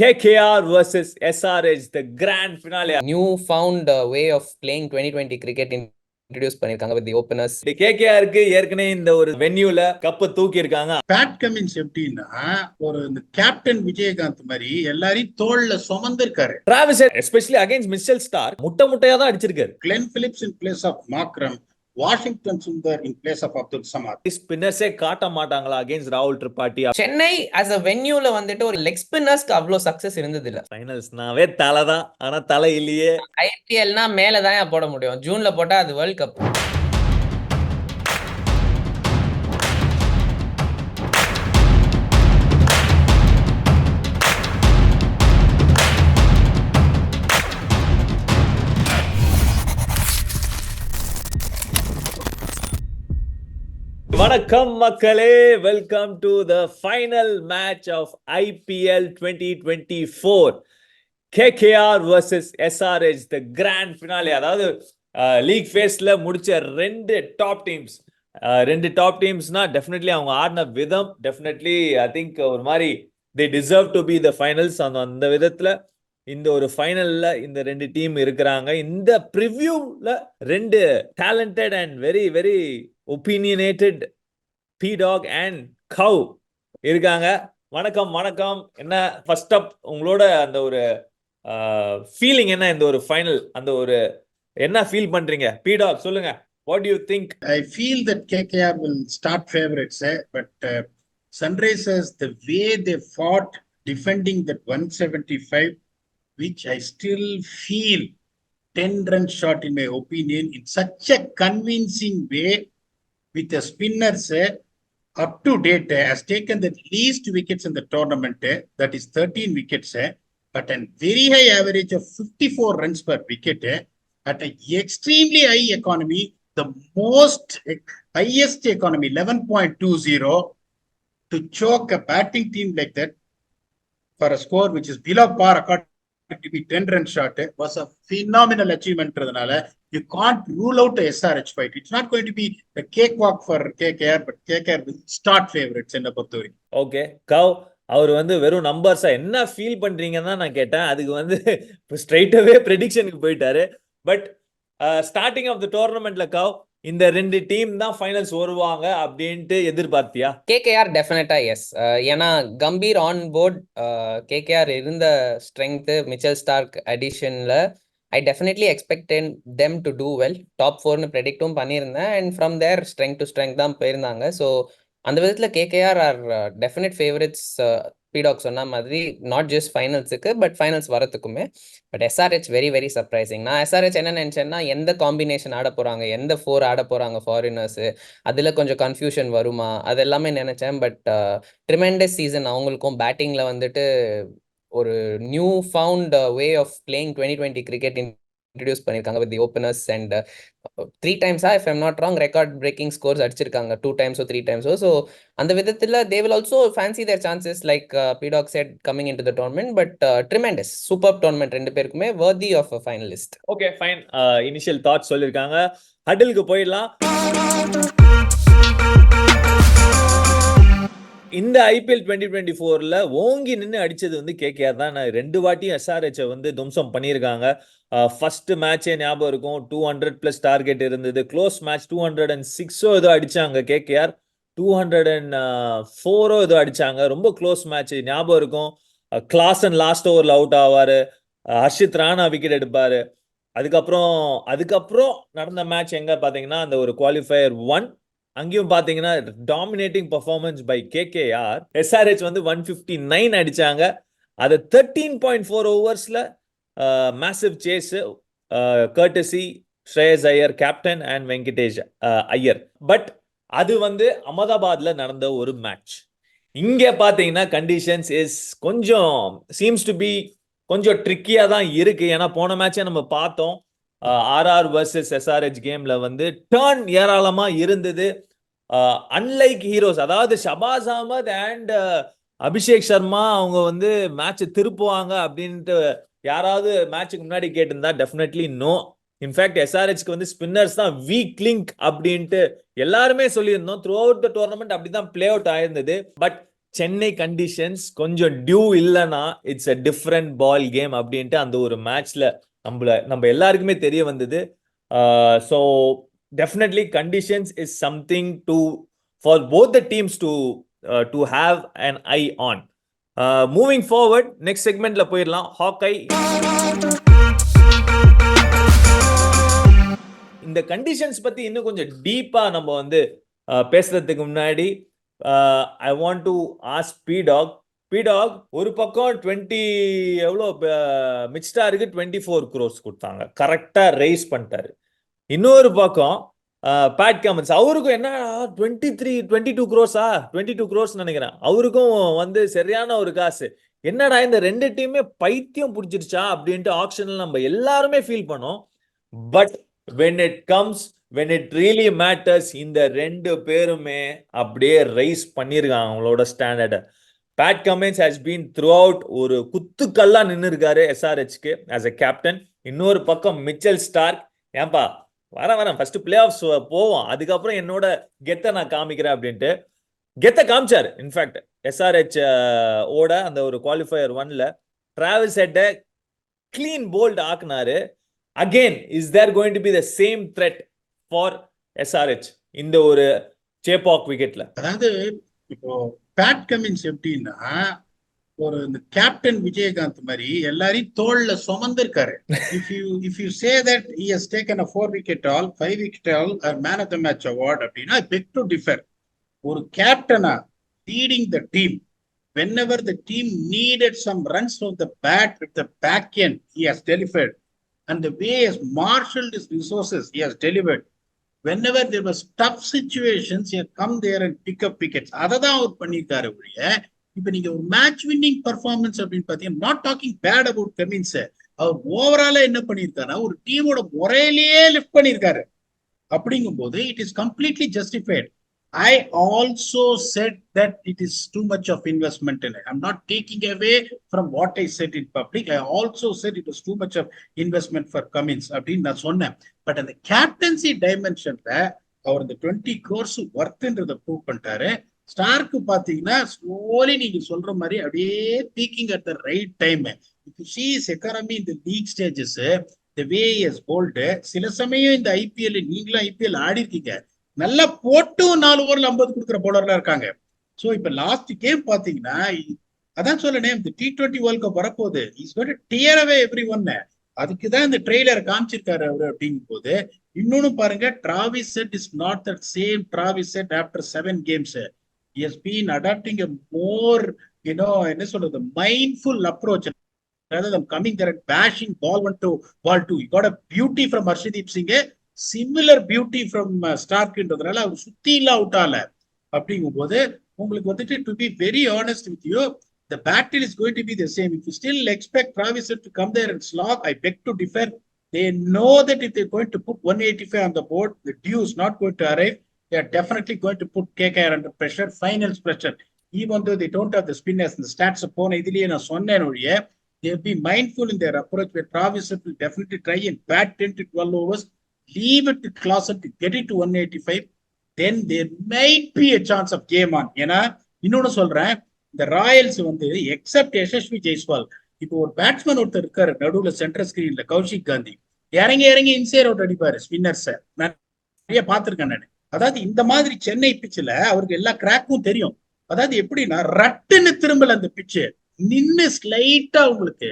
KKR versus SRH, the grand finale. New found way of playing 2020 cricket introduce பண்ணிருக்காங்க with the openers. KKRக்கு ஏற்கனவே இந்த ஒரு வென்யூல cup தூக்கி இருக்காங்க. பேட் கமின்ஸ் எப்படின்னா ஒரு இந்த கேப்டன் விஜயகாந்த் மாதிரி எல்லாரையும் தோல்ல சுமந்திருக்காரு. Travis specially against Mitchell Starc முட்டையா தான் அடிச்சிருக்காரு. Glenn Phillips in place of Markram, Washington Sundar in place of Abdul Samad. ஸ்பின்னர்ஸே காட்ட மாட்டாங்களா அகைன்ஸ்ட் ராகுல் திரிபாட்டி? சென்னை as a வென்யூல வந்துட்டு ஒரு லெக் ஸ்பின்னர்ஸ்க்கு அவ்வளோ சக்சஸ் இருந்தது இல்ல. ஃபைனல்ஸ்னாவே தலை தான், ஆனா தலை இல்லையே. ஐபிஎல்னா மேல தான் போட முடியும், ஜூன்ல போட்டா அது வேர்ல்ட் கப். வணக்கம் மக்களே, welcome to the final match of IPL 2024, KKR vs SRH, the grand finale. அதாவது லீக் ஃபேஸ்ல முடிச்ச ரெண்டு டாப் டீம்ஸ்னா டெஃபினெட்லி அவங்க ஆடின விதம் டெஃபினெட்லி ஐ திங்க் ஒரு மாதிரி they deserve to be the finals. அந்த விதத்துல இந்த ஒரு ஃபைனல்ல இந்த ரெண்டு டீம் இருக்கிறாங்க. இந்த ப்ரிவ்யூல ரெண்டு talented and very very opinionated P-Dog and Cow இருக்காங்க. வணக்கம். என்ன ஃபர்ஸ்ட் அப் உங்களோட அந்த ஒரு ஃபீலிங் என்ன? இந்த ஒரு ஃபைனல் அந்த ஒரு என்ன ஃபீல் பண்றீங்க? P-Dog சொல்லுங்க. What do you think? I feel that KKR will start favorites, but Sunrisers, the way they fought defending that 175, which I still feel 10-run shot in my opinion, in such a convincing way with the spinners up to date has taken the least wickets in the tournament, that is 13 wickets, but a very high average of 54 runs per wicket at an extremely high economy, the highest economy 11.20, to choke a batting team like that for a score which is below par according to be 10-run shot was a phenomenal achievement. You can't rule out a SRH fight. It's not going to be a cakewalk for KKR, but KKR will start favorites in the பொறுத்தவரை. Okay கவ், அவர் வெறும் நம்பர்ஸா என்ன feel பண்றீங்கன்னு நான் கேட்டேன். அதுக்கு ஸ்ட்ரைட்டாவே ப்ரெடிக்ஷனுக்கு போயிட்டாரு. But starting of the டோர்னமெண்ட்ல கவ், இந்த ரெண்டு டீம் தான் ஃபைனல்ஸ் வருவாங்க அப்படின்ட்டு எதிர்பார்த்தியா? KKR டெஃபினட்டா எஸ். ஏன்னா கம்பீர் ஆன் போர்ட், KKR இருந்த ஸ்ட்ரென்த், மிச்சல் ஸ்டார்க் அடிஷன்ல I definitely expected them to do well. Top 4 ப்ரெடிக்டும் பண்ணியிருந்தேன். And from there strength to strength தான் போயிருந்தாங்க. ஸோ அந்த விதத்தில் KKR R definite favourites. P-Dog சொன்ன மாதிரி நாட் ஜஸ்ட் ஃபைனல்ஸுக்கு பட் ஃபைனல்ஸ் வரத்துக்குமே. But SRH very very surprising. நான் SRH என்ன நினச்சேன்னா, எந்த காம்பினேஷன் ஆட போகிறாங்க, எந்த 4 ஆட போகிறாங்க ஃபாரினர்ஸு, அதில் கொஞ்சம் கன்ஃபியூஷன் வருமா, அது எல்லாமே நினச்சேன். பட் ட்ரிமெண்டஸ் சீசன் அவங்களுக்கும். பேட்டிங்கில் வந்துட்டு ஒரு new found way of playing 2020 cricket introduce பண்ணியிருக்காங்க with the openers and 3 times if I'm not wrong record breaking scores அடிச்சிருக்காங்க 2 times or 3 times. So அந்த விதத்தில் they will also fancy their chances like P-Dog said coming into the tournament. But tremendous superb tournament, ரெண்டு பேருக்குமே worthy of a finalist. Okay fine. Initial thoughts சொல்லியிருக்காங்க. ஹடலுக்கு போயிடலாம். இந்த IPL 2024ல ஓங்கி நின்று அடிச்சது KKR தான். நான் 2 வாட்டி SRH தும்சம் பண்ணியிருக்காங்க. ஃபர்ஸ்ட் மேட்சே ஞாபகம் இருக்கும், 200+ டார்கெட் இருந்தது. க்ளோஸ் மேட்ச் 206 ஏதோ அடிச்சாங்க KKR, 204 ஏதோ அடிச்சாங்க. ரொம்ப க்ளோஸ் மேட்ச் ஞாபகம் இருக்கும். கிளாசன் லாஸ்ட் ஓவர்ல அவுட் ஆவாரு, ஹர்ஷித் ராணா விக்கெட் எடுப்பாரு. அதுக்கப்புறம் நடந்த மேட்ச் எங்க பாத்தீங்கன்னா அந்த ஒரு குவாலிஃபயர் 1, அங்கேயும் பாத்தீங்கன்னா dominating performance by KKR. SRH 159 அடிச்சாங்க. அது 13.4 ஓவர்ஸ்ல massive chase, courtesy Shreyas Iyer captain and Venkatesh Iyer. But அது அகமதாபாத்ல நடந்த ஒரு மேட்ச். இங்க பாத்தீங்கன்னா கண்டிஷன்ஸ் இஸ் கொஞ்சம் சீம்ஸ் டு பி கொஞ்சம் ட்ரிக்கியா தான் இருக்கு. ஏன்னா போன மேட்சை நம்ம பார்த்தோம், RR vs SRH கேம்ல டர்ன் ஏராளமா இருந்தது. அன்லைக் ஹீரோஸ், அதாவது ஷபாஸ் அஹமத் அண்ட் அபிஷேக் சர்மா அவங்க மேட்ச் திருப்புவாங்க அப்படின்ட்டு யாராவது மேட்சுக்கு முன்னாடி கேட்டிருந்தா டெஃபினெட்லி நோ. இன்ஃபேக்ட் SRHக்கு ஸ்பின்னர்ஸ் தான் வீக் லிங்க் அப்படின்ட்டு எல்லாருமே சொல்லியிருந்தோம். த்ரூ அவுட் த டோர்னமெண்ட் அப்படிதான் பிளே அவுட் ஆயிருந்தது. பட் சென்னை கண்டிஷன்ஸ் கொஞ்சம் டியூ இல்லைன்னா it's a different ball game அப்படின்ட்டு அந்த ஒரு மேட்ச்ல நம்ம எல்லாருக்குமே தெரிய வந்தது. So definitely conditions is something to for both the teams to have an eye on. Moving forward next செக்மெண்ட்ல போயிடலாம். ஹாக்கை. இந்த கண்டிஷன்ஸ் பத்தி இன்னும் கொஞ்சம் டீப்பா நம்ம வந்து பேசுறதுக்கு முன்னாடி ஐ வாண்ட் டு ஆஸ்க் பிடாக் ஒரு பக்கம் 20 எவ்வளோ மிட்ஸ்டாருக்கு 24 crores கொடுத்தாங்க, கரெக்டா ரைஸ் பண்ணிட்டாரு. இன்னொரு பக்கம் பேட் கமின்ஸ் அவருக்கும் என்ன 22 crores 22 crores நினைக்கிறேன், அவருக்கும் வந்து சரியான ஒரு காசு. என்னடா இந்த ரெண்டு டீமே பைத்தியம் பிடிச்சிருச்சா அப்படின்ட்டு ஆக்ஷன்ல நம்ம எல்லாருமே ஃபீல் பண்ணோம். But when it really matters, இந்த ரெண்டு பேருமே அப்படியே ரைஸ் பண்ணிருக்காங்க அவங்களோட standard. Pat Cummins has been throughout ஒரு குத்துக்கல்லா நின்னு இருக்காரு SRHக்கு as a captain. இன்னொரு பக்கம் மிச்சல் ஸ்டார்க், ஏன்பா வரேன் ஃபர்ஸ்ட் பிளே ஆஃப்ஸ் போவோம், அதுக்கப்புறம் என்னோட கெத்தை நான் காமிக்கிறேன் அப்படின்ட்டு கெத்தை காமிச்சாரு. இன்ஃபேக்ட் SRH ஓட அந்த ஒரு குவாலிஃபயர் 1ல டிராவல்ஸ் ஹெட்டை கிளீன் போல்ட் ஆக்குனாரு. Again, is there going to be the same threat for SRH இந்த ஒரு சேப்பாக் விக்கெட்ல? அதாவது இப்போ பேட் கமின்ஸ் எப்படின்னா ஒரு இந்த கேப்டன் விஜயகாந்த் மாதிரி எல்லாரையும் தோல்ல சுமந்திருக்காரு. if you say that he has taken a 4 wicket haul, 5 wicket haul or man of the match award அப்படின்னா beg to differ. ஒரு கேப்டனா leading the team, whenever the team needed some runs from the bat with the back end, he has delivered. And the way he has marshaled his resources, he has delivered. Whenever there was tough situations, he had come there and pick up wickets. அததான் அவர் பண்ணியிருக்காரு. இப்ப நீங்க ஒரு match winning performance அப்படின்னு பாத்தீங்கன்னா, not talking Pat about Cummins, அவர் ஓவராலா என்ன பண்ணியிருக்காருன்னா ஒரு டீமோட முறையிலேயே லிஃப்ட் பண்ணியிருக்காரு. அப்படிங்கும் போது it is completely justified. I also said that it is too much of investment in it. I'm not taking away from what I said in public. I also said it was too much of investment for Cummins அப்படின்னு நான் சொன்னேன். But அந்த captaincy டைமென்ஷன்ல அவர் இந்த 20 crores ஒர்த்ன்றதை prove பண்ணிட்டாரு. Stark பாத்தீங்கன்னா slowly நீங்க சொல்ற மாதிரி அப்படியே peeking at the right time. If you see his economy in the league stages, the way he has bowled, சில சமயம் இந்த IPL நீங்களும் IPL ஆடி இருக்கீங்க, நல்லா போட்டு 4 ஓவர்ல 50 கொடுக்குற பவுலர்லாம் இருக்காங்க. சோ இப்ப லாஸ்ட் கேம் பாத்தீங்கன்னா அதான் சொல்லனே, இந்த T20 வேர்ல்ட் கப் வரப்போகுது, is going to dear away everyone. அதுக்குதான் இந்த ட்ரெய்லர் காமிச்சிருக்காரு அவரு. அப்படிங்கும் போது இன்னொன்னு பாருங்க, Travis head is not that same Travis head after 7 games. He has been adopting a more, என்ன சொல்றது, mindful approach rather than coming there and bashing ball 1 to ball 2. He got a beauty from Harshdeep Singh, similar beauty from ஸ்டார்க்ன்றதுனால அவர் சுத்தி இல்ல out ஆல. அப்படிங்கும் போது உங்களுக்கு வந்துட்டு, to be very honest with you, the battle is going to be the same. If you still expect Travis to come there and slog, I beg to differ. They know that if they're going to put 185 on the board, the due is not going to arrive. They are definitely going to put KKR under pressure, finals pressure, even though they don't have the spinners and the stats upon idiliye na sonnen odiye. They will be mindful in their approach, where Travis will definitely try and bat 10 to 12 overs, leave it to Clausen to get it to 185, then there might be a chance of game on. ஏன்னா இன்னொன்னு சொல்றேன், இந்த Royals வந்து accept Yashasvi Jaiswal, இப்போ ஒரு batsman ஒருத்தர் இருக்காரு நடுவுல சென்டர் ஸ்கிரீன்ல, கௌஷிக் காந்தி, இறங்கி இன்சைட் அவுட் அடிப்பாரு ஸ்பின்னர்ஸ், நிறைய பார்த்திருக்கேன் நான். அதாவது இந்த மாதிரி சென்னை பிச்சில் அவருக்கு எல்லா கிராக்கும் தெரியும். அதாவது எப்படின்னா ரட்டுன்னு திரும்பல அந்த பிச்சு, நின்னு ஸ்லைட்டா உங்களுக்கு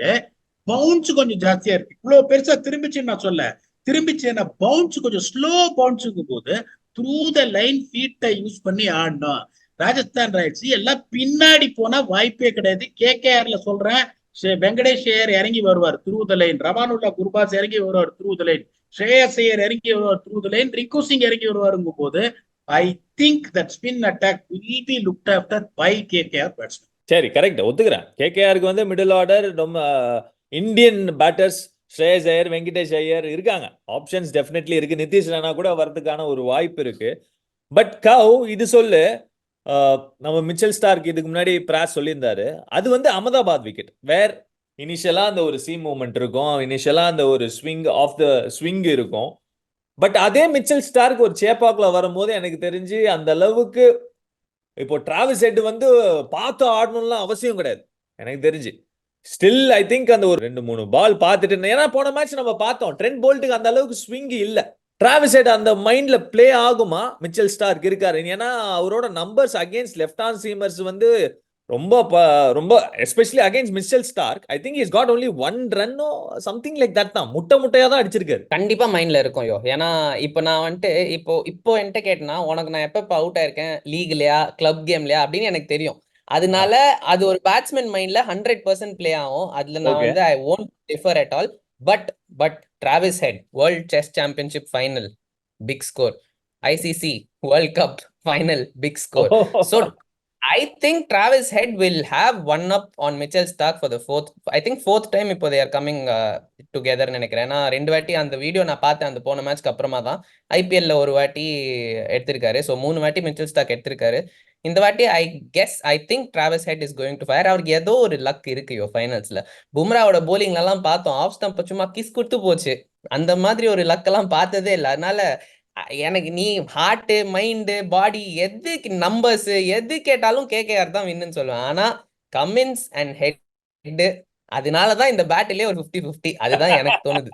பவுன்ஸ் கொஞ்சம் ஜாஸ்தியா இருக்கு. இவ்வளவு பெருசா திரும்பிச்சுன்னு நான் சொல்ல, திரும்பிச்சுன்னா பவுன்ஸ் கொஞ்சம் ஸ்லோ பவுன்ஸுக்கும் போது த்ரூ த லைன் ஃபீட்டை யூஸ் பண்ணி ஆடணும். ராஜஸ்தான் ராயல்ஸ் எல்லாம் பின்னாடி போனா வாய்ப்பே கிடையாது. KKRல சொல்றேன், வெங்கடேஷ் ஐயர் இறங்கி வருவார் through the line, Rahmanullah Gurbaz இறங்கி வருவார் through the line, Shreyas Iyer இறங்கி வருவார் through the line, Rinku Singh இறங்கி வருவாருங்கும் போது I think that spin attack will be looked after by KKR batsman. சரி, கரெக்ட், ஒத்துக்கிறேன். KKRக்கு வந்து middle order Indian batters Shreyas Iyer, Venkatesh Iyer இருக்காங்க, ஆப்ஷன்ஸ் டெஃபினெட்லி இருக்கு, நிதிஷ் ராணா கூட வரதுக்கான ஒரு வாய்ப்பு இருக்கு. பட் கவ் இது சொல்லு, நம்ம மிச்சல் ஸ்டார்க் இதுக்கு முன்னாடி பிராஸ் சொல்லியிருந்தாரு, அது வந்து அகமதாபாத் விக்கெட், வேர் இனிஷியலா அந்த ஒரு சீம் மூமெண்ட் இருக்கும், இனிஷியலா அந்த ஒரு ஸ்விங் ஆஃப் த ஸ்விங் இருக்கும். பட் அதே மிச்சல் ஸ்டார்க் ஒரு சேப்பாக்ல வரும்போது எனக்கு தெரிஞ்சு அந்த அளவுக்கு இப்போ டிராவிஸ் ஹெட் வந்து பார்த்து ஆடணும்லாம் அவசியம் கிடையாது எனக்கு தெரிஞ்சு. ஸ்டில் ஐ திங்க் அந்த ஒரு 2-3 பால் பார்த்துட்டு, ஏன்னா போன மேட்ச் நம்ம பார்த்தோம் ட்ரெண்ட் போல்ட்டுக்கு அந்த அளவுக்கு ஸ்விங் இல்ல. டிராவிஸ் ஹெட் அந்த மைண்ட்ல பிளே ஆகுமா? மிச்சல் ஸ்டார்க் இருக்காரு, ஏன்னா அவரோட numbers against left arm seamers வந்து ரொம்ப ரொம்ப especially against Mitchell Starc I think is got only 1 ரன்னோ சம்திங் லைக் தட் தான். முட்டையா தான் அடிச்சிருக்காரு. கண்டிப்பா மைண்ட்ல இருக்கும் யோ. ஏன்னா இப்போ நான் வந்துட்டு இப்போ என்கிட்ட கேட்டனா உனக்கு நான் எப்ப அவுட் ஆயிருக்கேன் லீக்லயா கிளப் கேம்லயா அப்படின்னு எனக்கு தெரியும். அதனால அது ஒரு பேட்ஸ்மேன் மைண்ட்ல 100% பிளே ஆகும். அதுல நான் வந்து I won't differ at all. But Travis Head world chess championship final big score, ICC world cup final big score. So I think Travis Head will have one up on Mitchell Starc for the fourth time இப்போ they are coming together நினைக்கிறேன். நான் 2 வாட்டி அந்த video நான் பார்த்தேன் அந்த போன மேட்ச்க்கு அப்புறமா தான். IPL ஒரு வாட்டி எடுத்திருக்காரு. ஸோ 3 வாட்டி மிச்சல் ஸ்டார்க் எடுத்திருக்காரு. இந்த வாட்டி I think Travis head is going to fire. அவருக்கு ஏதோ ஒரு லக் இருக்கு ஃபைனல்ஸ்ல. பும்ராவோட போலிங்ல எல்லாம் பார்த்தோம், ஆஃப் ஸ்டம்ப் சும்மா கிஸ் கொடுத்து போச்சு. அந்த மாதிரி ஒரு லக் எல்லாம் பார்த்ததே இல்லை. அதனால எனக்கு நீ ஹார்ட் மைண்ட் பாடி எதுக்கு நம்பர்ஸ் எது கேட்டாலும் கேகேஆர் தான் வின்னு சொல்லுவேன். ஆனா கமின்ஸ் அண்ட் ஹெட் அதனாலதான் இந்த பேட்டிலே ஒரு 50-50 அதுதான் எனக்கு தோணுது.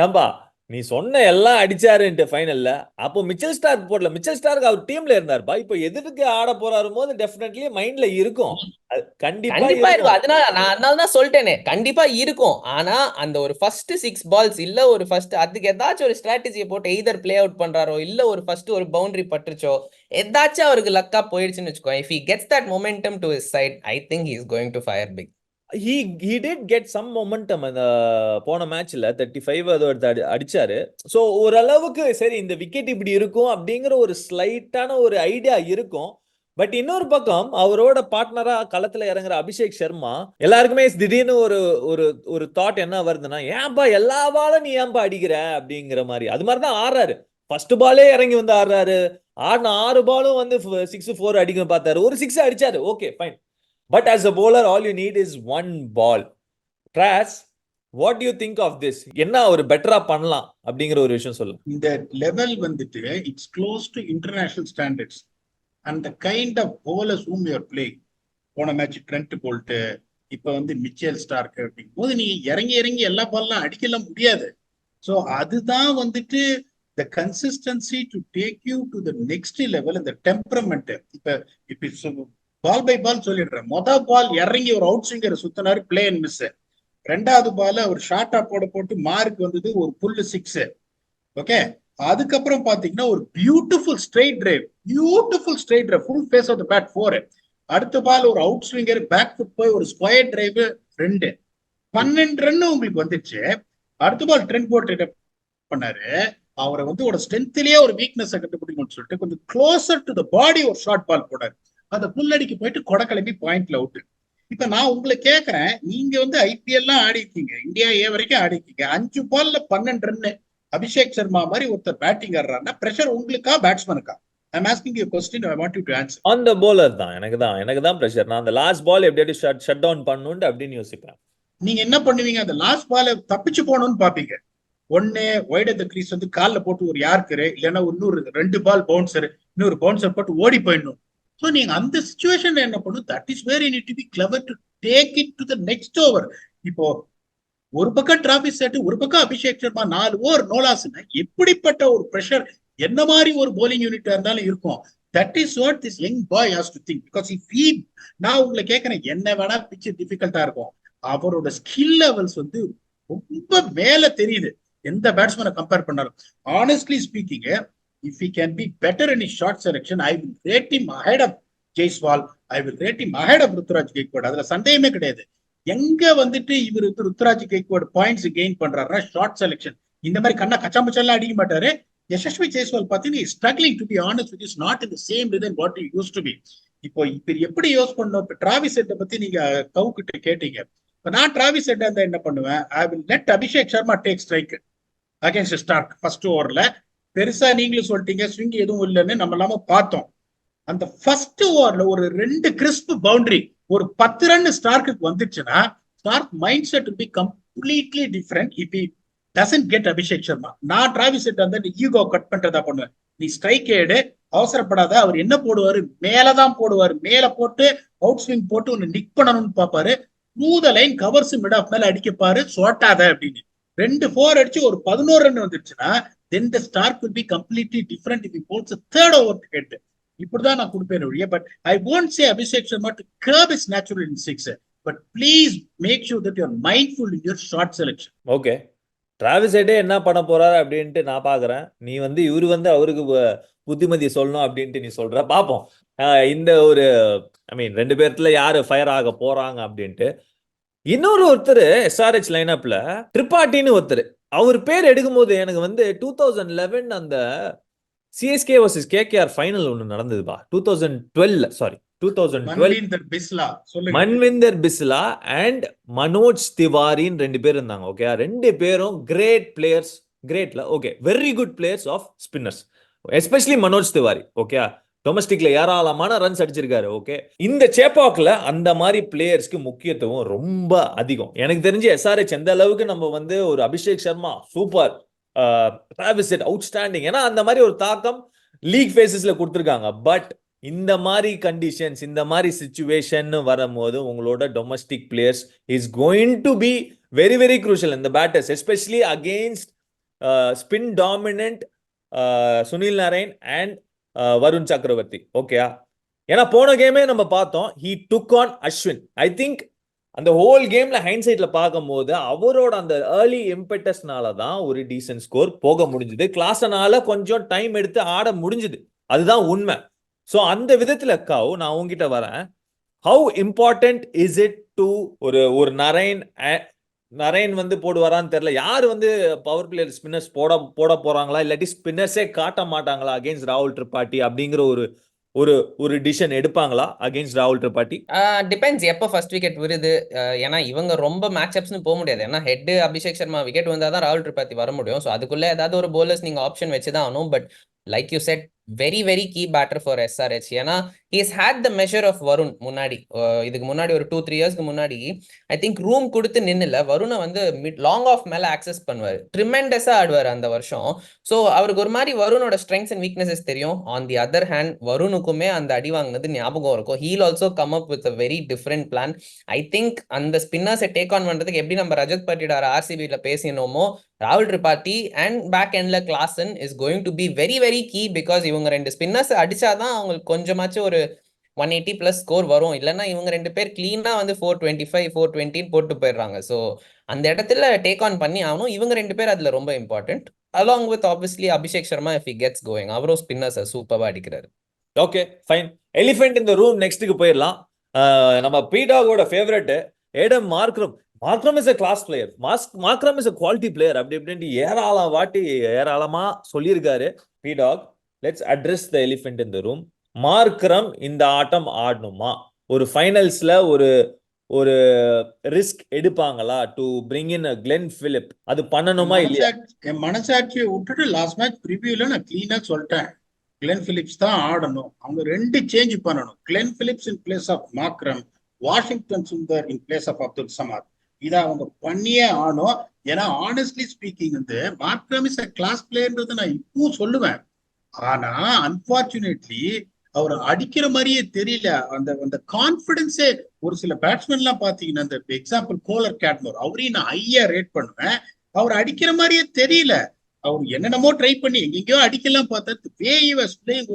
ஏம்பா நீ சொன்ன எல்லாம் அடிச்சாருன்ட்டு ஃபைனல்ல, அப்போ மிச்சல் ஸ்டார்க் போடல. மிச்சல் ஸ்டார்க் அவர் டீம்ல இருந்தாருப்பா. இப்போ எதுக்கு ஆட போறாரு போது டெஃபினெட்லி மைண்ட்ல இருக்கும். கண்டிப்பா இருக்கும். அதனால தான் சொல்லிட்டேனே கண்டிப்பா இருக்கும். ஆனா அந்த ஒரு ஃபர்ஸ்ட் 6 பால்ஸ் இல்ல ஒரு ஃபர்ஸ்ட் அதுக்கு ஏதாச்சும் ஒரு ஸ்ட்ராட்டஜியை போட்டு எய்தர் பிளே அவுட் பண்றாரோ இல்ல ஒரு ஃபர்ஸ்ட் ஒரு பவுண்டரி பட்டுச்சோ ஏதாச்சும் அவருக்கு லக்கா போயிடுச்சுன்னு வச்சுக்கோ. If he gets that momentum to his side I think he is going to fire big. he did get some momentum அந்த போன மேட்ச்ல 35 அது அடிச்சாரு. சோ ஓரளவுக்கு சரி இந்த விக்கெட் இப்படி இருக்கும் அப்படிங்கிற ஒரு ஸ்லைட்டான ஒரு ஐடியா இருக்கும். பட் இன்னொரு பக்கம் அவரோட பார்ட்னரா களத்துல இறங்குற அபிஷேக் சர்மா எல்லாருக்குமே திடீர்னு ஒரு தாட் என்ன வருதுன்னா, ஏன்பா எல்லா பாலும் நீ ஏன்பா அடிக்கிற அப்படிங்கிற மாதிரி. அது மாதிரிதான் ஆடுறாரு. ஃபர்ஸ்ட் பாலே இறங்கி வந்து ஆடுறாரு. ஆடின 6 பாலும் வந்து 6-4 அடிக்க பார்த்தாரு. ஒரு 6 அடிச்சாரு, okay fine. But as a bowler, all you need is 1 ball. Trash, what do you think of this? என்ன ஒரு பெட்டரா பண்ணலாம் அப்படிங்கிற ஒரு விஷயம் சொல்லு. இந்த லெவல் வந்துட்டு it's close to international standards and the kind of bowlers whom you are playing. போன மேட்ச் ட்ரெண்ட் போல்ட், இப்ப வந்து மிச்சல் ஸ்டார்க் அப்படிங்கும் போது நீ இறங்கி எல்லா பால்லாம் அடிக்கலாம் முடியாது. ஸோ அதுதான் வந்துட்டு the consistency to take you to the next level and the temperament. இப்ப பால் பை பால் சொல்லிடுறேன். மொதல் பால் இறங்கி ஒரு அவுட் ஸ்விங்கர் சுத்தினாரு, பிளே அண்ட் மிஸ். 2வது பால் அவர் ஷார்ட் போட்டு மார்க் வந்தது ஒரு புல்லு 6. ஓகே, அதுக்கப்புறம் பாத்தீங்கன்னா ஒரு beautiful straight drive full face of the bat 4. அடுத்த பால் ஒரு அவுட் ஸ்விங்கர் பேக் ஃபுட் போய் ஒரு ஸ்கொயர் டிரைவ் 2. 12 ரன் உங்களுக்கு வந்துச்சு. அடுத்த பால் ட்ரெண்ட் போட்டு பண்ணாரு. அவரை வந்து ஒரு ஸ்ட்ரென்த்லயே ஒரு வீக்னஸ் கண்டுபிடிக்கணும்னு சொல்லிட்டு கொஞ்சம் க்ளோசர் டு த பாடி ஒரு ஷார்ட் பால் போடாரு. அந்த புல்லடிக்கு போயிட்டு கொடக்கிளம்பி பாயிண்ட்ல அவுட். இப்ப நான் உங்களை கேட்கறேன், நீங்க வந்து IPL ஆடி இருக்கீங்க, இந்தியா ஏ வரைக்கும் ஆடி இருக்கீங்க. 5 பால்ல 12 ரன் அபிஷேக் சர்மா மாதிரி ஒருத்தர் பேட்டிங் ஆடுறாருன்னா பிரஷர் உங்களுக்கா பேட்ஸ்மேனுக்கா? I'm asking you a question, I want you to answer. On the bowler தான். எனக்கு தான் பிரஷர். நான் அந்த லாஸ்ட் பால் எப்படியாவது ஷட் டவுன் பண்ணணும்னு அப்படின்னு யோசிப்பேன். நீங்க என்ன பண்ணுவீங்க? அந்த லாஸ்ட் பால் தப்பிச்சு போகணும்னு பாப்பீங்க. ஒன்னு வைட் ஆஃப் த கிரீஸ் வந்து கால்ல போட்டு ஒரு யார்க்கரு, இல்லைன்னா இன்னொரு 2 பால் பவுன்சர், இன்னொரு பவுன்சர் போட்டு ஓடி போயிடணும். So நீங்க அந்த சிச்சுவேஷன்ல என்ன பண்ணும்? That is where you need to be clever to take it to the next over. இப்போ ஒரு பக்கம் டிராவிஸ் ஹெட், ஒரு பக்கம் அபிஷேக் சர்மா, 4 ஓவர் நோலாஸ்னா எப்படிப்பட்ட ஒரு பிரஷர், என்ன மாதிரி ஒரு bowling யூனிட்டா இருந்தாலும் இருக்கும். That is what this young boy has to think. Because if he, நான் உங்களை கேட்கிறேன், என்ன வேணா பிட்ச் டிஃபிகல்ட்டா இருக்கும், அவரோட ஸ்கில் லெவல்ஸ் வந்து ரொம்ப மேல தெரியுது எந்த பேட்ஸ்மேனை கம்பேர் பண்ணாலும். Honestly speaking, if he can be better in his shot selection, I will rate him ahead of Jaiswal. I will rate him ahead of Ruturaj Gaikwad. அதுல சந்தேகமே கிடையாது. எங்க வந்துட்டு இவர் ருத்ராஜ் கெய்க்வாட் பாயிண்ட்ஸ் கெயின் பண்றாருன்னா ஷார்ட் செலக்ஷன். இந்த மாதிரி கண்ணா கச்சாம்பச்செல்லாம் அடிக்க மாட்டாரு. யசஸ்வி ஜெய்ஸ்வால் பாத்தீங்கன்னா struggling to be honest with is not in the same rhythm what he used to be. இப்போ எப்படி யூஸ் பண்ணணும்? இப்போ டிராவிஸ் ஹெட்டை பத்தி நீங்க கவுக்கிட்ட கேட்டீங்க. இப்போ நான் டிராவிஸ் ஹெட்டா இருந்தா என்ன பண்ணுவேன்? I will let Abhishek Sharma take strike against Starc first ஓவர்ல. பெருசா நீங்களும் சொல்லிட்டீங்க ஸ்விங் எதுவும் இல்லைன்னு நம்ம எல்லாம பார்த்தோம். அந்த ஃபர்ஸ்ட் ஓவர்ல ஒரு 2 கிறிஸ்ப் பவுண்டரி ஒரு 10 ரன் ஸ்டார்க்கு வந்துச்சுன்னா Starc mind set will be completely different if he doesn't get Abhishek Sharma. நான் டிராவிஸ் ஹெட் அந்த ஈகோ கட் பண்றதா பண்ணுவேன். நீ ஸ்ட்ரைக் ஏடு, அவசரப்படாத. அவர் என்ன போடுவாரு, மேலதான் போடுவாரு. மேல போட்டு அவுட் ஸ்விங் போட்டு ஒன்னு நிக் பண்ணணும்னு பாப்பாரு. Through the line covers mid off மேல அடிக்கப்பாரு, சோட்டாத அப்படின்னு. 2 4 அடிச்சு ஒரு 11 ரன் வந்துருச்சுன்னா then the start will be completely different if he bowls a third over to hit. இப்படிதான் நான் கொடுப்பேன் ஒழிய. But I won't say Abhishek Sharma to curb his natural instincts, but please make sure that you are mindful in your shot selection. Okay, Travis ஹெட்டே என்ன பண்ண போறாரு அப்படின்ட்டு நான் பாக்குறேன். நீ வந்து இவரு வந்து அவருக்கு புத்திமதி சொல்லணும் அப்படின்ட்டு நீ சொல்ற. பாப்போம் இந்த ஒரு ஐ மீன் 2 பேர்த்துல யாரு ஃபயர் ஆக போறாங்க அப்படின்ட்டு. இன்னொரு ஒருத்தர் எஸ்ஆர்ஹெச் லைனப்ல ட்ரிபாட்டின்னு ஒருத்தர், அவர் பேர் எடுக்கும்போது எனக்கு வந்து 2011 அந்த சிஎஸ்கே vs கேகேஆர் ஃபைனல் ஒன்று நடந்ததுப்பா. 2012 மன்விந்தர் பிஸ்லா, சொல்லுங்க. மன்விந்தர் பிஸ்லா அண்ட் மனோஜ் திவாரின்னு 2 பேர் இருந்தாங்க. ஓகே, 2 பேரும் கிரேட் பிளேயர்ஸ். கிரேட்ல okay, very good players of spinners, especially Manoj Tiwari. Okay, டொமஸ்டிக்ல ஏராளமான ரன்ஸ் அடிச்சிருக்காரு. ஓகே, இந்த சேப்பாக்ல அந்த மாதிரி பிளேயர்ஸ்க்கு முக்கியத்துவம் ரொம்ப அதிகம். எனக்கு தெரிஞ்சு எஸ்ஆர்ஹெச் எந்த அளவுக்கு நம்ம வந்து ஒரு Abhishek Sharma super, Travis head outstanding, ஏன்னா அந்த மாதிரி ஒரு தாக்கம் லீக் ஃபேஸஸ்ல கொடுத்துருக்காங்க. பட் இந்த மாதிரி கண்டிஷன்ஸ், இந்த மாதிரி சிச்சுவேஷன் வரும்போது உங்களோட domestic players is going to be very very crucial இந்த batters, especially against spin dominant Sunil Narine and Varun Chakravarthy. ஓகேயா, ஏன்னா போன கேமே நம்ம பார்த்தோம், he took on Ashwin. I think அந்த ஹோல் கேம்ல ஹைண்ட்சைட்ல பார்க்கும்போது அவரோட அந்த ஏர்லி இம்பெட்டஸ்னால தான் ஒரு டீசன்ட் ஸ்கோர் போக முடிஞ்சது. கிளாஸனால கொஞ்சம் டைம் எடுத்து ஆட முடிஞ்சது, அதுதான் உண்மை. ஸோ அந்த விதத்துல கவ் நான் உங்ககிட்ட வரேன். How important is it to ஒரு நரேன் வந்து போடுவாரான்னு தெரியல. யார் வந்து பவர் பிளேயர் ஸ்பின்னர்ஸ் போட போறாங்களா, இல்லாட்டி ஸ்பின்னர்ஸே காட்ட மாட்டாங்களா அகெயின்ஸ்ட் ராகுல் திரிபாட்டி அப்படிங்கிற ஒரு டிசிஷன் எடுப்பாங்களா அகெயின்ஸ்ட் ராகுல் திரிபாட்டி? டிபெண்ட்ஸ் எப்போ ஃபர்ஸ்ட் விக்கெட் வருது. ஏன்னா இவங்க ரொம்ப மேட்ச்அப்ஸ்னு போக முடியாது. ஏன்னா ஹெட் அபிஷேக் சர்மா விக்கெட் வந்தால் தான் ராகுல் திரிபாத்தி வர முடியும். ஸோ அதுக்குள்ள ஏதாவது ஒரு bowlers நீங்க ஆப்ஷன் வச்சு தான் ஆகணும். But like you said, very very key batter for SRH. ஏன்னா he's had the measure of Varun முன்னாடி. இதுக்கு முன்னாடி ஒரு 2-3 இயர்ஸ்க்கு முன்னாடி ஐ திங்க் ரூம் கொடுத்து நின்னுல வருணை வந்து லாங் ஆஃப் மேல ஆக்சஸ் பண்ணுவார், ட்ரிமெண்டஸா ஆடுவார் அந்த வருஷம். ஸோ அவருக்கு ஒரு மாதிரி வருணோட ஸ்ட்ரெங்க்ஸ் அண்ட் வீக்னஸஸ் தெரியும். ஆன் தி அதர் ஹேண்ட் வருணுக்குமே அந்த அடி வாங்கினது ஞாபகம் இருக்கும். He'll also come up with a very different plan. I think அந்த ஸ்பின்னர்ஸை டேக் ஆன் பண்றதுக்கு எப்படி நம்ம ரஜத் பட்டிடார் ஆர்சிபியில பேசினோமோ, ராகுல் திரிபாத்தி அண்ட் பேக் எண்ட்ல Klaasen is going to be very very key. Because இவங்க 2 ஸ்பின்னர்ஸ் அடிச்சாதான் அவங்களுக்கு கொஞ்சமாச்சும் ஒரு 180+ ஸ்கோர் வரும். இல்லைன்னா இவங்க 2 பேர் கிளீனா வந்து 425 420 போட்டு போயிடுறாங்க. ஸோ அந்த இடத்துல டேக் ஆன் பண்ணி ஆகணும். இவங்க 2 பேர் அதுல ரொம்ப important, along with obviously Abhishek Sharma if he gets going. அவரும் ஸ்பின்னர்ஸ் சூப்பரா அடிக்கிறாரு. ஓகே ஃபைன், எலிஃபென்ட் இந்த ரூம் நெக்ஸ்ட்டுக்கு போயிடலாம். நம்ம பீடாகோட favourite Aiden Markram. Markram is a class player. Markram is a quality player. அப்படி இப்படின்ட்டு ஏராளமா சொல்லியிருக்காரு பீடாக். Let's address the elephant in the room. Markram இந்த ஆட்டம் ஆடணுமா? ஒரு ஃபைனல்ஸ்ல ஒரு ரிஸ்க் எடுப்பாங்களா to bring in Glenn Philip? அது பண்ணணுமா இல்லையா? என் மனசாட்சியை விட்டுட்டு லாஸ்ட் மேட்ச் ப்ரிவியூல நான் கிளீனா சொல்லிட்டேன், கிளென் பிலிப்ஸ் தான் ஆடணும். அவங்க 2 சேஞ்ச் பண்ணணும். Glenn Phillips in place of Markram, Washington Sundar in place of Abdul Samad. இதை அவங்க பண்ணியே ஆனும். ஏன்னா ஆனஸ்ட்லி ஸ்பீக்கிங் வந்து மார்க்ரம் இஸ் a கிளாஸ் பிளேயர்ன்றது நான் இப்பவும் சொல்லுவேன். ஆனா அன்பார்ச்சுனேட்லி அவர் அடிக்கிற மாதிரியே தெரியல. அந்த கான்பிடன்ஸே ஒரு சில பேட்ஸ்மேன் எல்லாம் பாத்தீங்கன்னா, இந்த எக்ஸாம்பிள் கோலர் கேட்மோர், அவரையும் நான் ஹையா ரேட் பண்ணுவேன். அவர் அடிக்கிற மாதிரியே தெரியல. அவர் என்னென்னமோ ட்ரை பண்ணி எங்கெங்கயோ அடிக்கலாம் பார்த்தா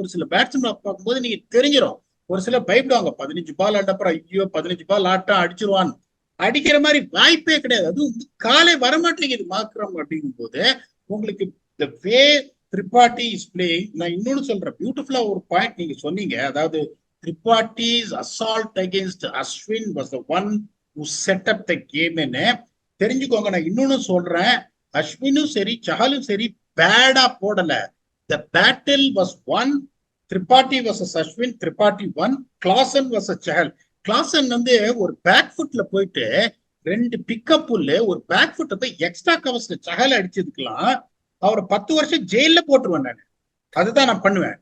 ஒரு சில பேட்ஸ்மேன் பார்க்கும்போது நீங்க தெரிஞ்சிடும். ஒரு சில பயப்படுவாங்க, 15 பால் ஆட்டப்புறம் ஐயோ 15 பால் ஆட்டம் அடிச்சிருவான். அடிக்கிற மாதிரி வாய்ப்பே கிடையாது. அதுவும் காலை வரமாட்டேங்குது மார்க்ரம் அப்படிங்கும் போது உங்களுக்கு the way Tripathi is playing. நான் இன்னொன்னு சொல்றேன், பியூட்டிஃபுல்லா ஒரு பாயிண்ட் நீங்க சொன்னீங்க. அதாவது திரிபாட்டி's assault against Ashwin was the one who set up the game ன்னு தெரிஞ்சுக்கோங்க. நான் இன்னொன்னு சொல்றேன், அஸ்வினும் சரி சஹலும் சரி பேடா போடல. the battle was won. Tripathi versus Ashwin, Tripathi won. Klaasen versus Chahal. Klaasen வந்து ஒரு பேக் ஃபுட்ல போயிட்டு 2 பிக்கப் புல்லு ஒரு பேக் ஃபுட்டை போய் எக்ஸ்ட்ரா கவர்ஸ்ல சஹல் அடிச்சதுக்கலாம் அவரை 10 வருஷம் ஜெயில போட்டுருவேன். நான் அதுதான் நான் பண்ணுவேன்.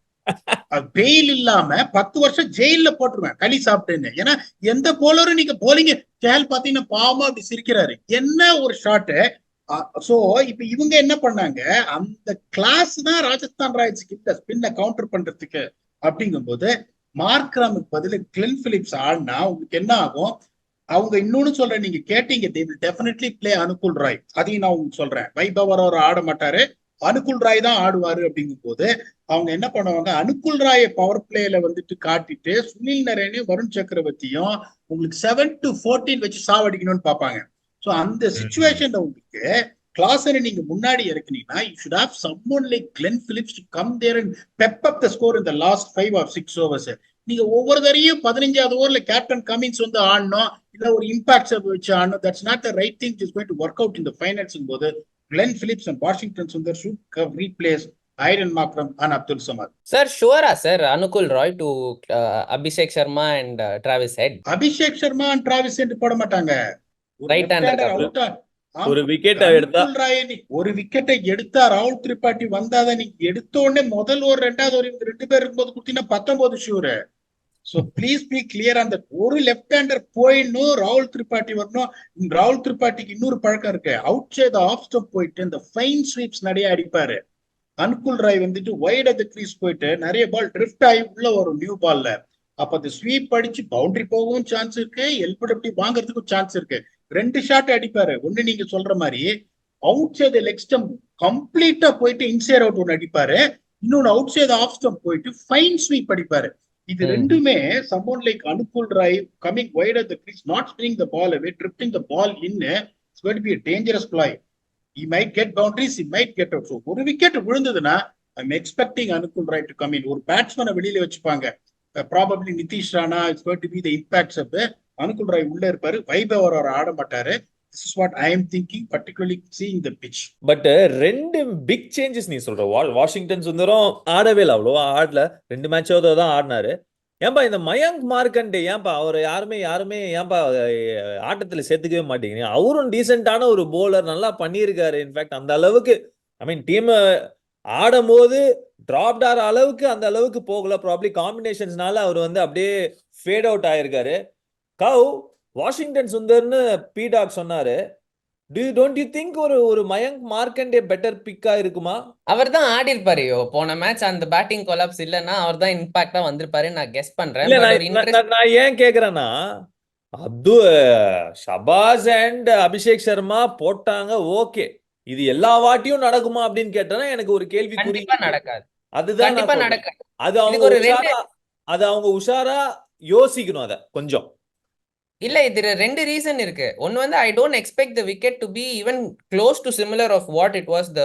பெயில் இல்லாம 10 வருஷம் ஜெயில போட்டுருவேன் களி சாப்பிட்டேன்னு. ஏன்னா எந்த போலரும் நீங்க போலிங்க சஹல் பாத்தீங்கன்னா பாவமா அப்படி சிரிக்கிறாரு. என்ன ஒரு ஷாட்டு சோ இப்ப இவங்க என்ன பண்ணாங்க, அந்த கிளாஸ் தான் ராஜஸ்தான் ராயல்ஸ்க்கு இந்த ஸ்பின்னை கவுண்டர் பண்றதுக்கு. அப்படிங்கும்போது மார்க்ராமுக்கு பதில் கிளென் பிலிப்ஸ் ஆடினா உங்களுக்கு என்ன ஆகும்? அவங்க இன்னொன்னு சொல்றேன், நீங்க கேட்டீங்க, they will definitely play Anukul Rai. அதையும் நான் உங்களுக்கு சொல்றேன், வைபவ் அவர் ஆட மாட்டாரு, அனுகுல் ராய் தான் ஆடுவாரு. அப்படிங்கும் போது அவங்க என்ன பண்ணுவாங்க, அனுகுல் ராயை பவர் பிளேல வந்துட்டு காட்டிட்டு சுனில் நரேனையும் வருண் சக்கரவர்த்தியும் உங்களுக்கு 7-14 வச்சு சாவடிக்கணும்னு பார்ப்பாங்க. சோ அந்த சுச்சுவேஷன்ல உங்களுக்கு கிளாசனை நீங்க முன்னாடி இறக்குனீங்கன்னா you should have someone like Glenn Phillips to come there and pep up the score in the last 5 or 6 overs. நீங்க ஒவ்வொரு தரையும் 15வது ஓவர்ல கேப்டன் கமின்ஸ் வந்து ஆடணும், இல்ல ஒரு இம்பாக்ட் வச்சு ஆடணும். That's not the right thing is going to work out in the finals போது Glenn Phillips and Washington Sundar should have replaced Aidan Markram and Abdul Samad. Sir, sure, sir. Anukul Roy to Abhishek Sharma and Travis Head. Abhishek Sharma and Travis head போட மாட்டாங்க. Right hander out ஒரு wicket எடுத்தா ஒரு விக்கெட்டை எடுத்தா ராகுல் திரிபாட்டி வந்தாதான் நீங்க எடுத்த உடனே முதல் ஒரு 2வது ஒரு 2 பேர் இருக்கும்போது கொடுத்தீங்கன்னா 19 ஷூரு. சோ ப்ளீஸ் பி கிளியர் அந்த ஒரு லெஃப்ட் ஹேண்டர் போயிடணும், ராகுல் திரிபாட்டி வரணும். ராகுல் திரிபாட்டிக்கு இன்னொரு பழக்கம் இருக்கு, அவுட் சைட் ஆஃப் ஸ்டம்ப் போயிட்டு இந்த ஃபைன் ஸ்வீப்ஸ் நிறைய அடிப்பாரு. அனுகுல் ராய் வந்துட்டு வைட் அட் தி கிரீஸ் போயிட்டு நிறைய பால் ட்ரிஃப்ட் ஆகி உள்ள வரும் நியூ பால்ல. அப்ப அந்த ஸ்வீப் அடிச்சு பவுண்டரி போகவும் சான்ஸ் இருக்கு, எல்பிடபிள்யூ வாங்குறதுக்கும் சான்ஸ் இருக்கு. 2 ஷாட் அடிப்பாரு. ஒண்ணு நீங்க சொல்ற மாதிரி அவுட் சைட் லெக் ஸ்டம்ப் கம்ப்ளீட்டா போயிட்டு இன்சைட் அவுட் ஒன்னு அடிப்பாரு, இன்னொன்னு அவுட் சைட் ஆஃப் ஸ்டம்ப் போயிட்டு ஃபைன் ஸ்வீப் அடிப்பாரு. இது ரெண்டுமே someone like Anukul Roy coming wide at the crease, not spinning the ball away, drifting the ball in, it's going to be a dangerous ploy. He might get boundaries, he might get out. So ஒரு wicket விழுந்ததுன்னா I'm expecting Anukul Roy to come in. ஒரு பேட்ஸ்மேனை வெளியில வச்சுப்பாங்க, probably Nitish Rana is going to be the impact sub. Anukul Roy உள்ள இருப்பாரு, வைபவ் அவர் ஆட மாட்டாரு. This is what I am thinking, particularly seeing the pitch. But 2 big changes நீ சொல்ற. வாஷிங்டன் சுந்தரம் ஆடவே இல்லை, அவ்வளோ ஆடல, 2 மேட்சாவது தான் ஆடினாரு. ஏன்பா இந்த மயங்க் மார்க்கண்டே ஏன்பா அவர் யாருமே ஏன்பா ஆட்டத்துல சேர்த்துக்கவே மாட்டேங்கிறீங்க? அவரும் டீசென்டான ஒரு போலர், நல்லா பண்ணியிருக்காரு. இன்ஃபேக்ட் அந்த அளவுக்கு ஐ மீன் டீம் ஆடும் போது டிராப்ட் ஆகிற அளவுக்கு அந்த அளவுக்கு போகல. ப்ராப்ளி காம்பினேஷன்ஸ்னால அவர் வந்து அப்படியே ஃபேட் அவுட் ஆயிருக்காரு. வாஷிங்டன் சுந்தர்னு பீடாக் சொன்னாரு. Don't you think ஒரு மயங்க் மார்க்கண்டே பெட்டர் பிக்கா இருக்குமா? அவர் தான் ஆடி இருப்பாரு. போன மேட்ச் அந்த பேட்டிங் கொலாப்ஸ் இல்லைன்னா அவர் தான் இம்பாக்டா வந்திருப்பாரு நான் கெஸ் பண்றேன். நான் ஏன் கேக்குறேன்னா, ஷபாஸ் அண்ட் அபிஷேக் சர்மா போட்டாங்க, ஓகே. இது எல்லா வாட்டியும் நடக்குமா அப்படின்னு கேட்டா எனக்கு ஒரு கேள்விக்குறி. நடக்காது, அதுதான் நடக்காது. அது அவங்க உஷாரா யோசிக்கணும் அத கொஞ்சம். இல்ல, இதுல 2 ரீசன் இருக்கு. ஒன்னு வந்து I don't expect the wicket to be even close to similar of what it was the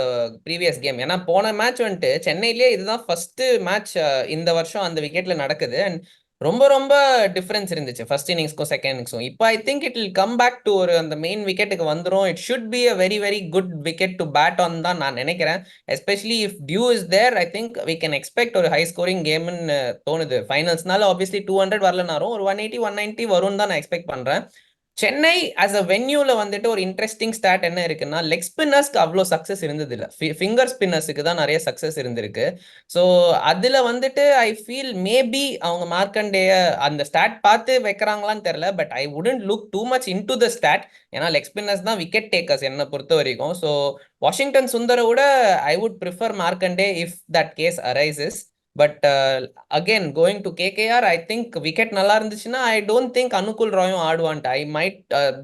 previous game. ஏன்னா போன மேட்ச் வந்துட்டு சென்னையிலேயே இதுதான் ஃபர்ஸ்ட் மேட்ச் இந்த வருஷம் அந்த விக்கெட்ல நடக்குது. அண்ட் ரொம்ப டிஃபரன்ஸ் இருந்துச்சு ஃபர்ஸ்ட் இன்னிங்ஸ்க்கும் செகண்ட் இன்னிங்ஸும். இப்போ I think it will come back to ஒரு அந்த மெயின் விக்கெட்டுக்கு வந்துடும். It should be a very good wicket to bat on தான் நான் நினைக்கிறேன். Especially if dew is there, I think we can expect ஒரு ஹை ஸ்கோரிங் கேம்னு தோணுது. ஃபைனல்ஸ்னால ஆப்வியஸ்லி 200 வரலனாலும் ஒரு 180 190 வரும்னு தான் நான் எக்ஸ்பெக்ட் பண்றேன். சென்னை ஆஸ் அ வென்யூல வந்துட்டு ஒரு இன்ட்ரெஸ்டிங் ஸ்டாட் என்ன இருக்குன்னா, லெக் ஸ்பின்னர்ஸ்க்கு அவ்வளோ சக்சஸ் இருந்தது இல்லை, ஃபிங்கர் ஸ்பின்னர்ஸுக்கு தான் நிறைய சக்சஸ் இருந்திருக்கு. ஸோ அதுல வந்துட்டு ஐ ஃபீல் மேபி அவங்க மார்க்கண்டேய அந்த ஸ்டாட் பார்த்து வைக்கிறாங்களான்னு தெரியல. But I wouldn't look too much into the stat. ஏன்னா லெக் ஸ்பின்னர்ஸ் தான் விக்கெட் டேக்கர்ஸ் என்னை பொறுத்த வரைக்கும். ஸோ வாஷிங்டன் சுந்தரை விட I would prefer Markande if that case arises. But again going to KKR, I think wicket நல்லா இருந்துச்சுன்னா I don't think Anukul ராயும் ஆடுவான்ட்டு.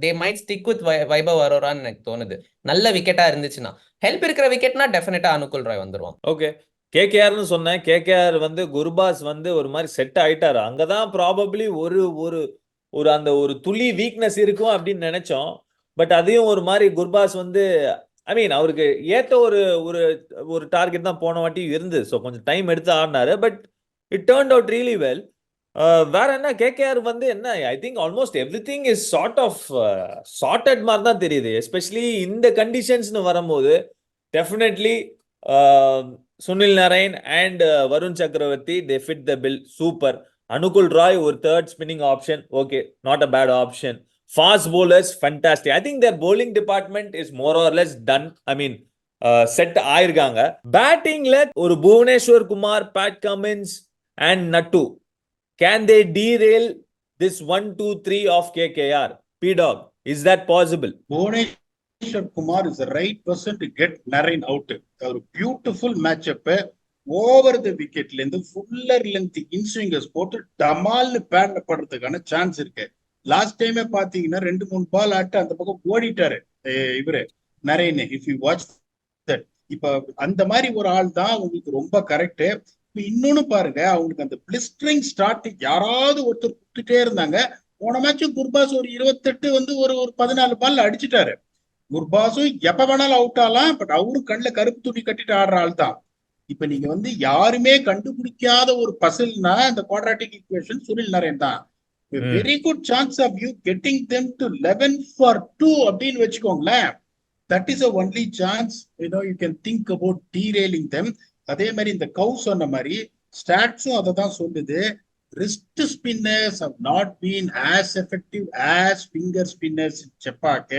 They might stick with Vaibhav அரோரான்னு எனக்கு தோணுது. நல்ல விக்கெட்டா இருந்துச்சுன்னா, ஹெல்ப் இருக்கிற விக்கெட்னா டெஃபினட்டா அனுகுல் ராய் வந்துருவான். ஓகே, கேகேஆர்னு சொன்னேன். கேகேஆர் வந்து குர்பாஸ் வந்து ஒரு மாதிரி செட் ஆயிட்டாரு. அங்கதான் ப்ராபப்ளி ஒரு அந்த ஒரு துளி வீக்னஸ் இருக்கும் அப்படின்னு நினைச்சோம். பட் அதையும் ஒரு மாதிரி குர்பாஸ் வந்து ஐ மீன் அவருக்கு ஏற்ற ஒரு டார்கெட் தான் போன வாட்டி இருந்தது. ஸோ கொஞ்சம் டைம் எடுத்து ஆடினாரு. But it turned out really well. வேற என்ன, கேகேஆர் வந்து என்ன, I think almost everything is charted மாதிரி தான் தெரியுது. எஸ்பெஷலி இந்த கண்டிஷன்ஸ்னு வரும்போது definitely Sunil Narine and Varun Chakravarthy they fit the bill. Super. Anukul Roy ஒரு third spinning option, okay, not a bad option. Fast bowlers, fantastic. I think their bowling department is more or less done. I mean, set ஆயிருக்காங்க. பேட்டிங்ல ஒரு Bhuvneshwar Kumar, pat Cummins and Nattu. Can they derail this 1-2-3 of KKR? P-Dog, is that possible? Kumar is the right person to get Narain out. A beautiful matchup. Over the விக்கெட்ல இருந்து fuller length இன்ஸ்விங்கர்ஸ் போட்டு டமால்னு பேட்ல படுறதுக்கான chance இருக்கு. Last டைமே பாத்தீங்கன்னா 2-3 பால் ஆட்டு அந்த பக்கம் ஓடிட்டாரு இவரு Naren. If you watch that, இப்ப அந்த மாதிரி ஒரு ஆள் தான் உங்களுக்கு ரொம்ப கரெக்ட். இப்ப இன்னொன்னு பாருங்க, அவங்களுக்கு அந்த பிளிஸ்டரிங் ஸ்டார்ட் யாராவது ஒருத்தர் கொடுத்துட்டே இருந்தாங்க. போன மேட்சும் குர்பாஸ் ஒரு 28 வந்து ஒரு 14 பால்ல அடிச்சுட்டாரு. குர்பாஸும் எப்ப வேணாலும் அவுட் ஆகலாம், பட் அவரும் கண்ணுல கருப்பு துணி கட்டிட்டு ஆடுற ஆள் தான். இப்ப நீங்க வந்து யாருமே கண்டுபிடிக்காத ஒரு பசில்னா இந்த குவாட்ராட்டிக் ஈக்குவேஷன் சுனில் நரேன் தான். Very good chance of you getting them to 11 for 2 அப்படின்னு வச்சுக்கோங்களேன். That is a only chance you can think about derailing them. அதே மாதிரி இந்த கவு சொன்ன மாதிரி ஸ்டாட்ஸும் அதை தான் சொல்லுது. wrist spinners have not been as effective as finger spinners in Chepauk.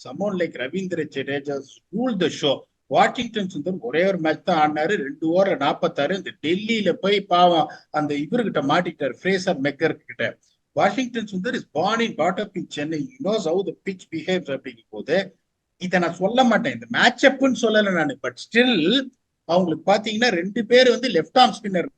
Someone like Ravindra Jadeja ruled the show. Washington Sundar ஒரே ஒரு மேட்ச் தான் ஆடினாரு, 2 ஓவர் 46. இந்த டெல்லியில போய் பாவம் அந்த இவர்கிட்ட மாட்டிட்டாரு, ஃப்ரேசர் மெக்கர் கிட்ட. Washington Sundar is born and brought up in Chennai. He knows how the pitch behaves அப்படிங்கும் போது இதை நான் சொல்ல மாட்டேன், இந்த மேட்ச் அப்னு சொல்லலை நான். பட் ஸ்டில் அவங்களுக்கு பாத்தீங்கன்னா 2 பேர் வந்து லெஃப்ட் ஆர்ம் ஸ்பின்னர்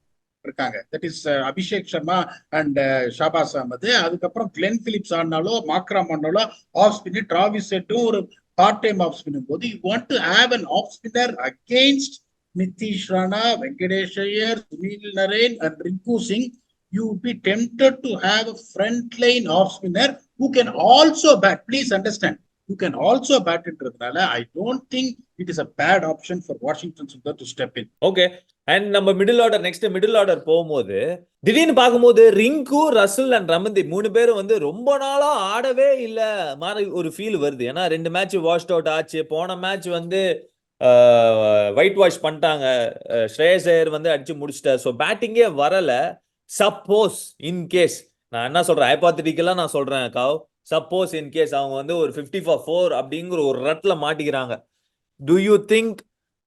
இருக்காங்க. That is Abhishek Sharma and Shahbaz Ahmed. அதுக்கப்புறம் கிளென் பிலிப்ஸ் ஆடினாலோ மாக்ராம் ஆடினாலோ ஆஃப் ஸ்பின்னர் டிராவிஸ் செட்டும் ஒரு பார்ட் டைம் ஆஃப் ஸ்பின்னர் போது you want to have an off spinner against Nitish Rana, Venkatesh Iyer, Sunil Narine and Rinku Singh. You would be tempted to have a frontline off spinner who can also bat. Please understand, who can also bat என்றதுனால I don't think it is a bad option for Washington Sundar to step in. Okay, and நம்ம next middle order போகும்போது திடீர்னு பார்க்கும்போது ring, Russell and Ramandeep 3 பேரும் வந்து ரொம்ப நாளா ஆடவே இல்ல மாதிரி ஒரு ஃபீல் வருது. ஏன்னா 2 மேட்ச் வாஷ்ட் அவுட் ஆச்சு. போன மேட்ச் வந்து ஒயிட் வாஷ் பண்ணிட்டாங்க. ஸ்ரேயஸ் ஐயர் வந்து அடிச்சு முடிச்சிட்டார். ஸோ பேட்டிங்கே வரல. சப்போஸ் இன்கேஸ், நான் என்ன சொல்றேன், ஹைபாத்தட்டிக்கலா நான் சொல்றேன் காவ், சப்போஸ் இன்கேஸ் அவங்க வந்து ஒரு 50 for 4 அப்படிங்கிற ஒரு ரட்ல மாட்டிக்கிறாங்க, do you think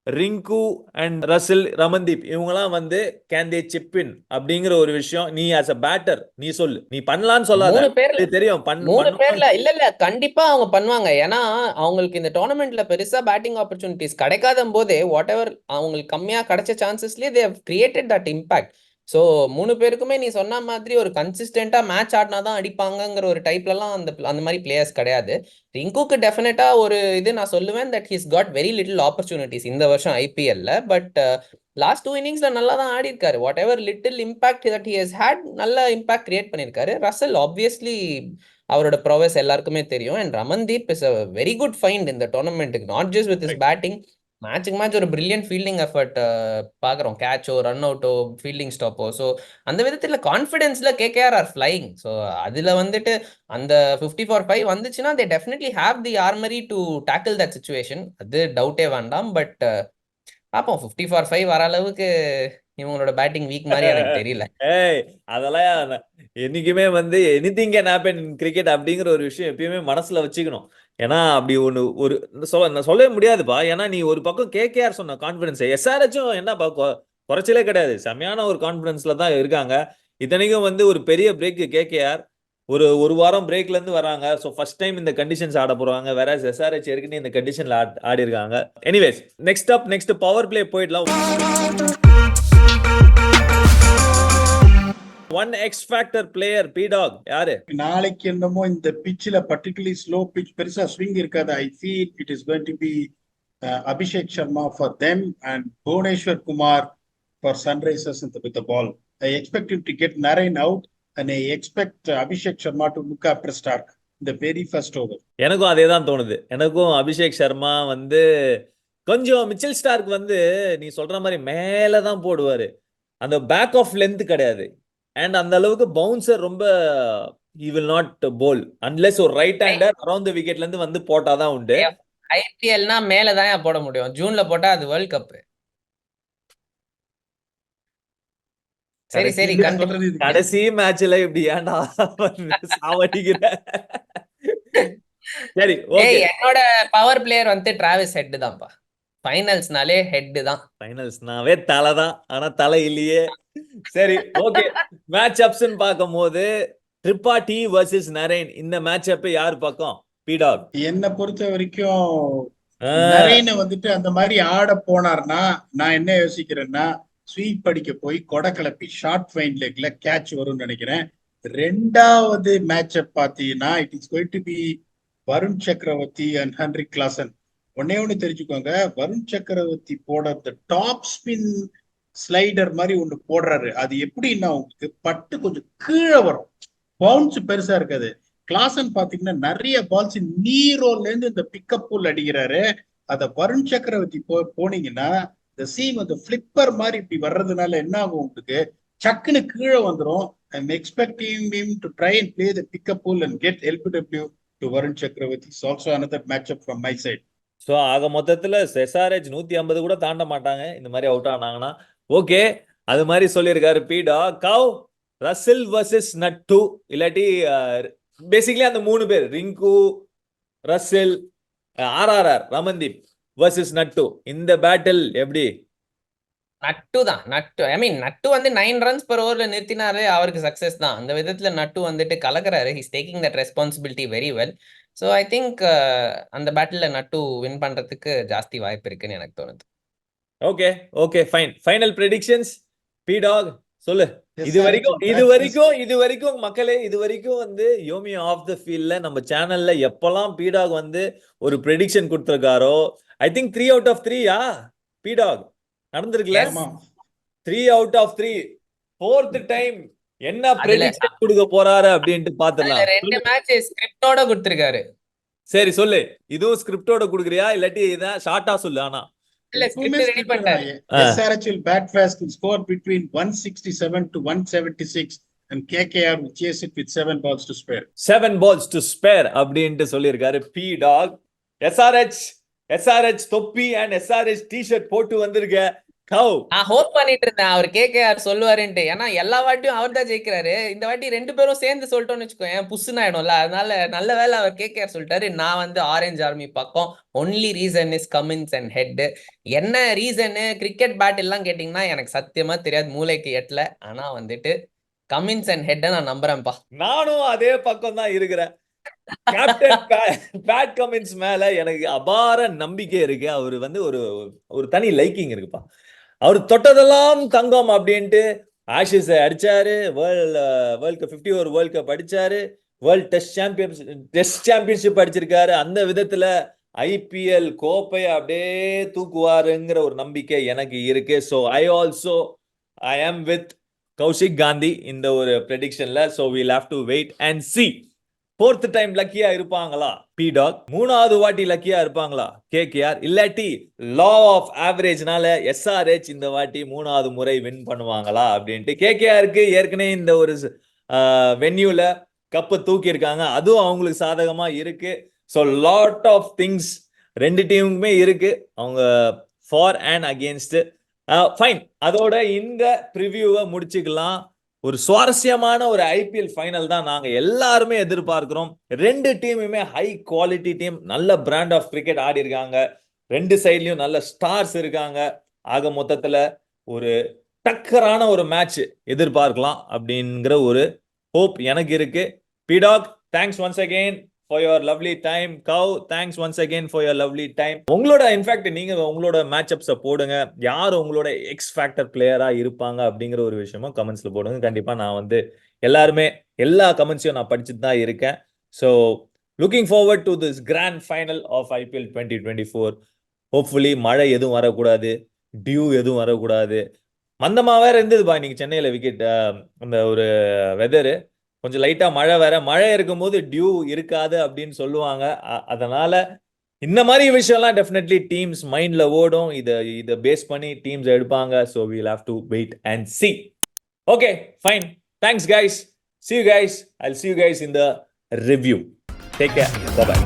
Rinku and Russell, Ramandeep இவங்கலாம் வந்து கேன் தே சிப் இன் அப்படிங்கிற ஒரு விஷயம் நீ ஆஸ் அ பேட்டர் நீ சொல்லு. நீ பண்ணலான்னு சொல்லாத, 3 பேர்ல தெரியும் 3 பேர்ல இல்ல கண்டிப்பா அவங்க பண்ணுவாங்க. ஏன்னா அவங்களுக்கு இந்த டோர்னமெண்ட்ல பெருசா பேட்டிங் ஆப்பர்ச்சுனிட்டிஸ் கிடைக்காத போதே வாட் எவர் அவங்களுக்கு கம்மியா கிடைச்ச சான்சஸ்லயே they have created that impact. So 3 பேருக்குமே நீ சொன்ன மாதிரி ஒரு கன்சிஸ்டண்டா மேட்ச் ஆடினாதான் அடிப்பாங்கிற ஒரு டைப்லலாம் அந்த மாதிரி பிளேயர்ஸ் கிடையாது. ரிங்குக்கு டெஃபினட்டா ஒரு இது நான் சொல்லுவேன், that he's God very little opportunities இந்த வருஷம் ஐபிஎல்ல. பட் லாஸ்ட் 2 இன்னிங்ஸ்ல நல்லா தான் ஆடி இருக்காரு. Whatever little impact that he has had, நல்ல இம்பாக்ட் கிரியேட் பண்ணியிருக்காரு. ரசல் ஆப்வியஸ்லி அவரோட ப்ரோவஸ் எல்லாருக்குமே தெரியும். And Ramandeep is a very good find இந்த டோர்னமெண்ட்டுக்கு, not just with is batting. மேட்சுக்கு மேட்ச் ஒரு பிரில்லியன்ட் ஃபீல்டிங் எஃபர்ட் பார்க்குறோம். கேட்சோ, ரன் அவுட்டோ, ஃபீல்டிங் ஸ்டாப்போ. ஸோ அந்த விதத்தில் கான்ஃபிடென்ஸில் கேகேஆர் ஆர் ஃப்ளைங். ஸோ அதில் வந்துட்டு அந்த 50 for 5 வந்துச்சுன்னா they definitely have the armoury to tackle that situation. அது டவுட்டே வேண்டாம். பட் பார்ப்போம், 50 for 5 வர அளவுக்கு இவங்களோட பேட்டிங் வீக் மாதிரி எனக்கு தெரியல. அதெல்லாம் என்னைக்குமே வந்து anything can happen in cricket அப்படிங்கிற ஒரு விஷயம் எப்பயுமே மனசுல வச்சுக்கணும். ஏன்னா அப்படி ஒரு சொல்லவே முடியாதுப்பா. ஏன்னா நீ ஒரு பக்கம் கேகேஆர் சொன்ன கான்பிடன்ஸ், எஸ்ஆர்ஹெச்சும் என்னப்பா குறைச்சலே கிடையாது, செமையான ஒரு கான்பிடன்ஸ்ல தான் இருக்காங்க. இத்தனைக்கும் வந்து ஒரு பெரிய பிரேக் கேகேஆர் ஒரு வாரம் பிரேக்ல இருந்து வராங்க. ஸோ ஃபர்ஸ்ட் டைம் இந்த கண்டிஷன்ஸ் ஆட போறாங்க. வேற எஸ்ஆர்ஹெச் ஏற்கனவே இந்த கண்டிஷன்ல ஆடி இருக்காங்க. எனிவேஸ், நெக்ஸ்ட் பவர் பிளே போயிடலாம். One X factor player P-Dog யாரு? நாளைக்கு என்னமோ இந்த பிட்ச்ல பர்டிகுலர்லி ஸ்லோ பிட்ச், பெருசா ஸ்விங் இருக்காது. I feel it is going to be Abhishek Sharma for them and Bhuvneshwar Kumar for Sunrisers with the ball. I expect him to get Narine out and I expect Abhishek Sharma to look after Stark இந்த very first over. எனக்கும் அதே தான் தோணுது. எனக்கும் அபிஷேக் சர்மா வந்து கொஞ்சம் Mitchell Stark வந்து நீ சொல்ற மாதிரி மேலதான் போடுவாரு, அந்த பேக் ஆஃப் லென்த் கிடையாது. அண்ட் அந்த அளவுக்கு பவுன்சர் ரொம்ப he will not bowl unless ஒரு ரைட் ஹேண்டர் அரவுண்ட் தி விக்கெட்ல இருந்து வந்து போட்டாதான் உண்டு. ஐபிஎல்னா மேல தான் போட முடியும், ஜூன்ல போட்டா அது வேர்ல்ட் கப். சரி கடைசி மேட்ச்ல இப்படி ஏன்டா சாவடிக்கிற? சரி, ஓகே. என்னோட பவர் பிளேயர் வந்து டிராவிஸ் ஹெட் தான்ப்பா. ஃபைனல்ஸ்னாலே ஹெட் தான். ஃபைனல்ஸ்னாவே தலை தான், ஆனா தலை இல்லையே. சரி, ஓகே. மேட்ச் அப்ஸ் பார்க்கும்போது திரிபாதி வர்சஸ் நரேன், இந்த மேட்ச் அப் யார் பக்கம்? பீடாக்? என்னை பொறுத்த வரைக்கும் நரேனை வந்துட்டு அந்த மாதிரி ஆட போனார்னா நான் என்ன யோசிக்கிறேன்னா ஸ்வீப் அடிக்க போய் கொடை கிளப்பி ஷார்ட் ஃபைன் லெக்ல கேட்ச் வரும்னு நினைக்கிறேன். ரெண்டாவது மேட்சப் பாத்தீங்கன்னா it is going to be Varun Chakravarthy and Henrik Klaasen. ஒன்னே ஒண்ணு தெரிஞ்சுக்கோங்க, வருண் சக்கரவர்த்தி போட அந்த டாப் ஸ்பின் ஸ்லைடர் மாதிரி ஒண்ணு போடுறாரு. அது எப்படின்னா உங்களுக்கு பட்டு கொஞ்சம் கீழே வரும், பவுன்ஸ் பெருசா இருக்காது. கிளாசன் பாத்தீங்கன்னா நிறைய பால்ஸ் நீரோல இருந்து இந்த பிக்கப் பூல் அடிக்கிறாரு. அத வருண் சக்கரவர்த்தி போனீங்கன்னா இந்த சீம் அந்த பிளிப்பர் மாதிரி இப்படி வர்றதுனால என்ன ஆகும் உங்களுக்கு, சக்குன்னு கீழே வந்துடும். I'm expecting him to try and play the pick-up pool and get LBW to Varun Chakravarti. It's also another matchup from my side. So ஆக மொத்தத்துல SRH 150 கூட தாண்ட மாட்டாங்க இந்த மாதிரி அவுட் ஆனாங்கன்னா. ஓகே, அது மாதிரி சொல்லியிருக்காரு பீடா. கவ் ரசில் வர்சஸ் நட்டு, இல்லாட்டி பேசிக்கலி அந்த 3 பேர் ring, Russell, RRR Ramandeep versus நட்டு. இந்த பேட்டில் எப்படி? நட்டு தான், நட்டு ஐ மீன் நட்டு வந்து 9 runs per over நிறுத்தினாரு, அவருக்கு சக்சஸ் தான். அந்த விதத்துல நட்டு வந்துட்டு கலக்குறாரு. His taking that responsibility very well. So I think அந்த பேட்டில் நட்டு வின் பண்றதுக்கு ஜாஸ்தி வாய்ப்பு இருக்குன்னு எனக்கு தோணுது. Okay okay fine. Final predictions பீடாக் சொல்லு. இது வரைக்கும் மக்களே, இது வரைக்கும் வந்து யோமி ஆஃப் த ஃபீல்ட்ல நம்ம சேனல்ல எப்பெல்லாம் பீடாக் வந்து ஒரு ப்ரெடிக்ஷன் கொடுத்திருக்காரோ, ஐ திங்க் 3 out of 3 பீடாக் நடந்திருக்குல்ல. 3 out of 3. 4th டைம் என்ன ப்ரெடிக்ஷன் கொடுக்க போறாரு அப்படின்ட்டு பாத்துடலாம். 2 மேட்ச் ஸ்கிரிப்டோட கொடுத்திருக்காரு. சரி சொல்லு, இதுவும் ஸ்கிரிப்டோட குடுக்குறியா இல்லாட்டி இதான் ஷார்ட்டா சொல்லு. ஆனா இல்ல ஸ்கிரிப்ட் ரெடி பண்ணிட்டாரு. SRH will bat fast and score between 167 to 176 and KKR will chase it with 7 balls to spare. 7 balls to spare அப்படின்ட்டு சொல்லியிருக்காரு பீடாக். SRH தொப்பி அண்ட் SRH டி-ஷர்ட் போட்டு வந்திருக்க. கவ் நான் ஹோப் பண்ணிட்டு இருந்தேன் அவர் KKR சொல்லுவாருன்ட்டு. ஏன்னா எல்லா வாட்டியும் அவர் தான் ஜெயிக்கிறாரு. இந்த வாட்டி 2 பேரும் சேர்ந்து சொல்லிட்டோம்னு வச்சுக்கோங்க, புஷ்ஷுன்னு ஆயிடும்ல. அதனால நல்ல வேலை அவர் KKR சொல்லிட்டாரு. நான் வந்து ஆரஞ்சு ஆர்மி பக்கம். Only reason is Cummins and head. என்ன ரீசனு கிரிக்கெட் பேட் எல்லாம் கேட்டீங்கன்னா எனக்கு சத்தியமா தெரியாது, மூளைக்கு எட்டல. ஆனா வந்துட்டு கமின்ஸ் அண்ட் ஹெட் நான் நம்புறேன்ப்பா. நானும் அதே பக்கம் தான் இருக்கிறேன். கேப்டன் பேட் கமின்ஸ் மேல எனக்கு அபார நம்பிக்கை இருக்கு. அவரு வந்து ஒரு தனி லைக்கிங் இருக்குப்பா. அவர் தொட்டதெல்லாம் தங்கம் அப்படின்ட்டு ஆஷிஸ் அடிச்சாரு, world cup 50 over world cup அடிச்சாரு, வேர்ல்ட் டெஸ்ட் சாம்பியன்ஷிப் அடிச்சிருக்காரு. அந்த விதத்துல IPL கோப்பையை அப்படியே தூக்குவாருங்கிற ஒரு நம்பிக்கை எனக்கு இருக்கு. ஸோ ஐ ஆம் வித் கௌஷிக் காந்தி இந்த ஒரு ப்ரெடிக்ஷன்ல. So we'll have to wait and see. 4th time லக்கியா இருப்பாங்களா பீடாக்? 3வது வாட்டி லக்கியா இருப்பாங்களா KKR? இல்லாட்டி லா ஆஃப் ஆவரேஜ்னால SRH இந்த வாட்டி 3வது முறை வின் பண்ணுவாங்களா அப்படின்ட்டு. KKRக்கு ஏற்கனவே இந்த ஒரு வென்யூல கப்பை தூக்கி இருக்காங்க, அதுவும் அவங்களுக்கு சாதகமா இருக்கு. ஸோ லாட் ஆஃப் திங்ஸ் 2 டீமுக்குமே இருக்கு, அவங்க ஃபார் அண்ட் அகேன்ஸ்ட். ஃபைன், அதோட இந்த ப்ரிவியூவை முடிச்சுக்கலாம். ஒரு சுவாரஸ்யமான ஒரு IPL ஃபைனல் தான் நாங்க எல்லாருமே எதிர்பார்க்கிறோம். 2 டீமுமே ஹை குவாலிட்டி டீம், நல்ல பிராண்ட் ஆஃப் கிரிக்கெட் ஆடி இருக்காங்க. 2 சைட்லயும் நல்ல ஸ்டார்ஸ் இருக்காங்க. ஆக மொத்தத்துல ஒரு டக்கரான ஒரு மேட்ச் எதிர்பார்க்கலாம் அப்படிங்கிற ஒரு ஹோப் எனக்கு இருக்கு. பீடாக், thanks once again for your lovely time. Cow, thanks once again for your lovely time. உங்களோட இன்ஃபேக்ட் நீங்க உங்களோட மேட்சப்ஸை போடுங்க. யார் உங்களோட எக்ஸ் ஃபேக்டர் பிளேயரா இருப்பாங்க அப்படிங்கிற ஒரு விஷயமும் கமெண்ட்ஸ்ல போடுங்க. கண்டிப்பா நான் வந்து எல்லா கமெண்ட்ஸையும் நான் படிச்சுட்டு தான் இருக்கேன். So looking forward to this grand final of IPL 2024. Hopefully மழை எதுவும் வரக்கூடாது, டியூ எதுவும் வரக்கூடாது. மந்தமா வேற இருந்ததுப்பா இன்னைக்கு சென்னையில விக்கெட். அந்த ஒரு வெதரு கொஞ்சம் லைட்டா மழை இருக்கும்போது டியூ இருக்காது அப்படின்னு சொல்லுவாங்க. அதனால இந்த மாதிரி விஷயம்லாம் டெஃபினெட்லி டீம்ஸ் மைண்ட்ல ஓடும். இதை பேஸ் பண்ணி டீம்ஸ் எடுப்பாங்க. So we'll have to wait and see. Okay, fine. Thanks guys. See you guys. I'll see you guys in the review. Take care. Bye bye.